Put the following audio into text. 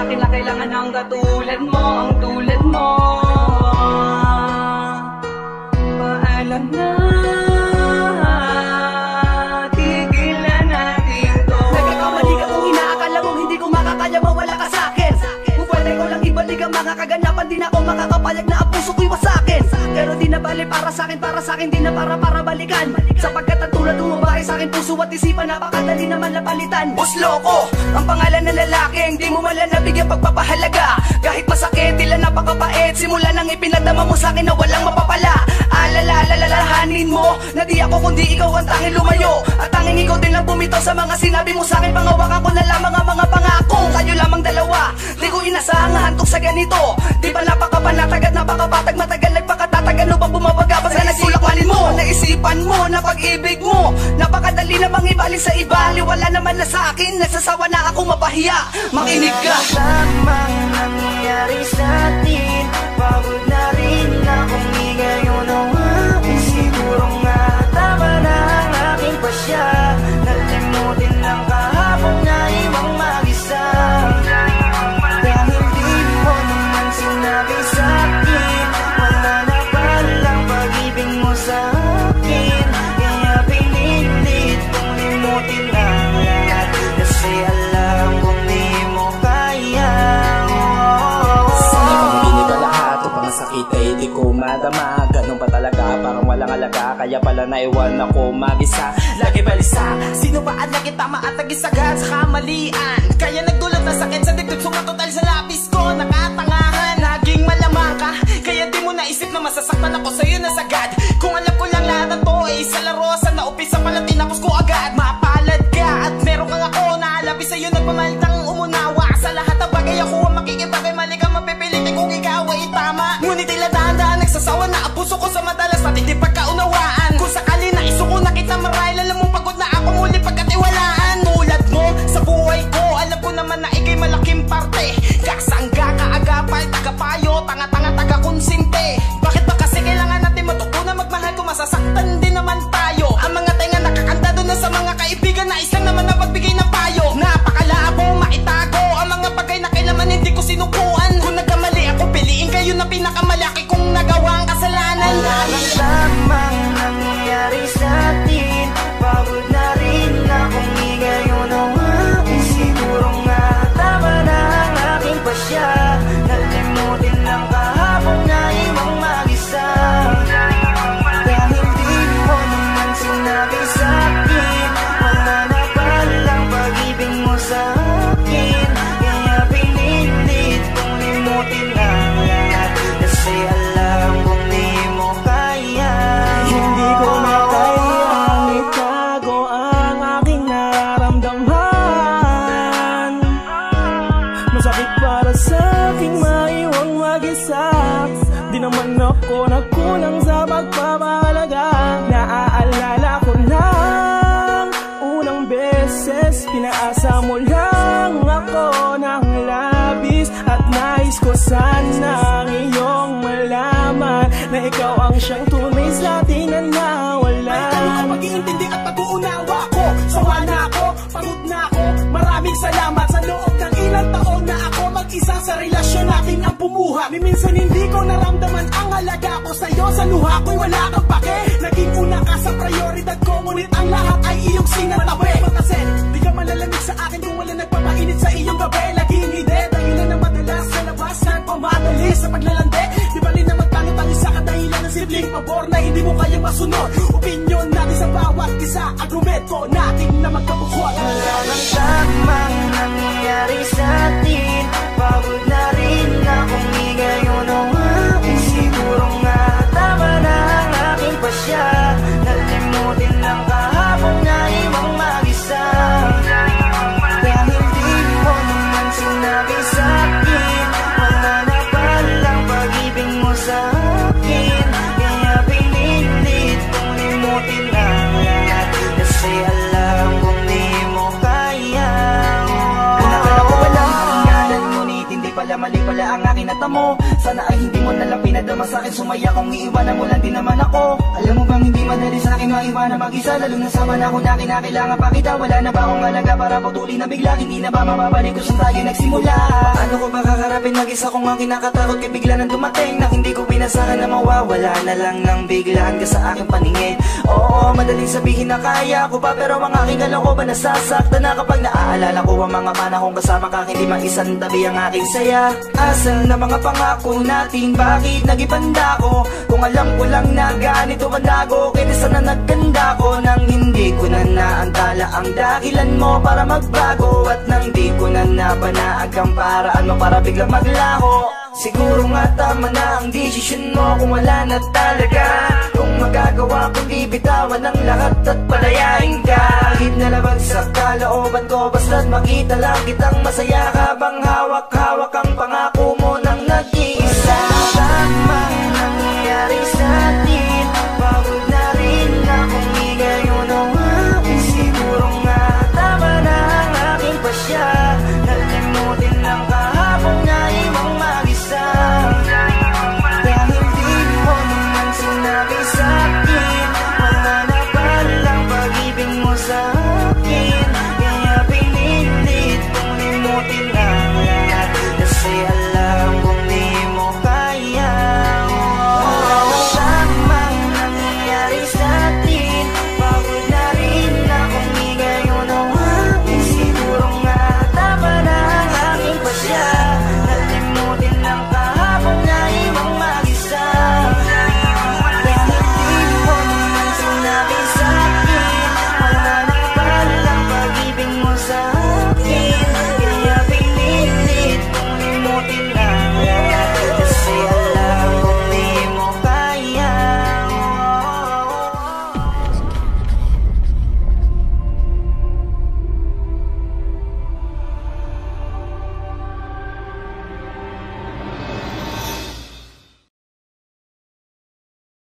akin na kailangan ng katulad mo, ang tulad mo. Paalam na, tigil na natin to. Nagkakamali ka kung inaakala mong hindi ko makakaya mawala ka sa'kin. Kung pwede ko lang ibalik ang mga kaganapan, di na ako makakapayag na ang puso ko'y wasakin. Pero di na bali para sa'kin, di na para balikan. Sapagkat ang tulad ng babae sa'kin, puso at isipan, napakadali naman napalitan. Buslo ko, ang pangalan ng lalaking di mo wala nabigyan pagpapahalaga. Kahit masakit, tila napakapait, simula nang ipinadama mo sa'kin na walang mapapala. Alalahanin mo na di ako kundi ikaw ang tanging lumayo, at tanging ikaw din lang bumitaw sa mga sinabi mo sa'kin. Pangawakan ko na lamang ang mga pangako, kayo lamang dalawa, di ko inasahang hantog sa ganito. Di ba napakapanatag at napakapatag, matagal nagpakatatag, ano ba bumabaga pa sa nagsulakmanin mo? Naisipan mo na pag-ibig mo, napakadali namang ibalik sa iba. Liwala naman na sa akin, nagsasawa na ako mapahiya. Makinig ka. Tamang nangyayari sa'tin, pagod na rin akong ngayon ang aking. Siguro nga tama na ang aking pasya, nalimutin lang kahapon na ibang mag-isa. Dahil di mo naman sinabi sa'kin, wala na palang pag-ibig mo sa'kin. Kaya pinilit kong limutin ang lahat, kasi alam kong di mo kaya. Sana bang binig ka lahat o pangasakit ay di ko madama. Ganun pa talaga, parang walang alaga, kaya pala naiwan ako mag-isa. Lagi balisa, sino ba ang lagi tama at nag-isagad sa kamalian? Kaya nagdulot na sakit sa dibdib, sumatotal sa lapis ko, nakatangahan. Naging malamang ka, kaya di mo naisip na masasaktan ako sa'yo na sagad. Kung alam ko lang lahat ng to ay sa laro, sa naupisa pala tinapos ko agad. Mapalad ka at meron kang ako na alabi sa'yo, nagpamalitang umunawa. Sa lahat ng bagay ako ang makikipagay, mali ka mapipilitin kung ikaw ay tama. Ngunit tila dahan-dahan nagsasawa na ang puso ko sa madalas natin di pagkaunawaan. Kung sakali na isuko na kita marahil, alam mong pagod na ako muli pagkatiwalaan. Tulad mo sa buhay ko, alam ko naman na ikay malaking parte. Kasangga, kaagapay, tagapayo, tanga-tanga, taga-konsinte. Bakit ba kasi kailangan natin matutunan magmahal kung masasaktan din naman tayo? Ang mga tenga nakakanda doon na sa mga kaibigan na isang naman na pagbigay ng payo. Napakalabo, maitago ang mga bagay na kailangan hindi ko sinukuan. Kung nagkamali ako, piliin kayo na pinakamalaki kong nagawa ang kasalanan. Tamang nangyayari sa'tin, pagod na rin akong ngayon ang aking. Siguro nga tama na ang aking pasya, nalimutin lang kahapon na ibang mag-isa. Dahil di mo naman sinabi sa'kin, wala na palang pag-ibig mo sa'kin. Kaya pinilit kong limutin ang lahat, kasi alam kong di mo kaya. Hindi ko na kayang itago ang aking nararamdaman. Masakit para sa aking maiwang mag-isa. Di naman ako nagkulang sa pagpapahalaga. Naaalala ko lang unang beses, pinaasa mo lang ako ng labis. At nais ko sanang iyong malaman na ikaw ang siyang tunay sa atin na nawala. May tanong ko, pag-iintindi at pag-uunawa ko. Sawa na ako, pagod na ako. Maraming salamat sa loob ng ilang taon na ako mag-isa sa relasyon natin ang bumuha. Minsan hindi ko naramdaman ang halaga ko sa'yo. Sa luha ko'y wala kang pake. Naging una ka sa prioridad ko, ngunit ang lahat ay iyong sinatabi. Kasi di ka malalamig sa akin kung wala nagpapainit sa iyong gabi. Laging hindi, dahilan na madalas sa labas nagpamadali sa paglalande. Di bali na magtangi-tangi sa kadahilan ng sibling pabor na hindi mo kayang masunod. Opinyon natin sa bawat isa, argumento natin na magkabukwag. Wala nang tamang nangyayari sa'tin, pagod na rin akong ngayon ang aking. Siguro nga tama na ang aking pasya, nalimutin lang kahapon na ibang mag-isa. Dahil di mo naman sinabi sa'kin, wala na palang pag-ibig mo sa'kin. Kaya pinilit kong limutin ang lahat, kasi alam kong di mo kaya. Pinakala ko walang kalinganan, ngunit hindi pala mali pala ang aking natamo. Sana ay hindi mo nalang pinadama sa'kin, sumaya kung iiwanan mo lang din naman ako. Alam mo bang hindi madali sa'kin maiwanan mag-isa, lalo na sa manahon na kinakailangan pa kita. Wala na ba akong alaga para putulin na bigla, hindi na ba mababalik kung saan tayo nagsimula? Paano ko ba kakarapin mag-isa kung ang kinakatakot kay bigla nang dumating, na hindi ko pinasahan na mawawala na lang nang biglaan ka sa aking paningin. Oo, madaling sabihin na kaya ko pa, pero ang aking kalooban nasasaktan na kapag naaalala ko ang mga panahong kasama ka, hindi maisan tabi ang aking saya. Asal na mga pangako natin, bakit nag-ibanda ko? Kung alam ko lang na ganito kandago, kaya sana nagganda ko nang hindi ko na naantala ang dahilan mo para magbago, at nang di ko na nabanaag ang paraan mo para biglang maglaho. Siguro nga tama na ang desisyon mo kung wala na talaga, kung magagawa kong bibitawan ang lahat at palayain ka. Kahit nalabag sa kalooban ko, basta't makita lang kitang masaya, habang hawak-hawak ang pangako mo nang nag-iisa.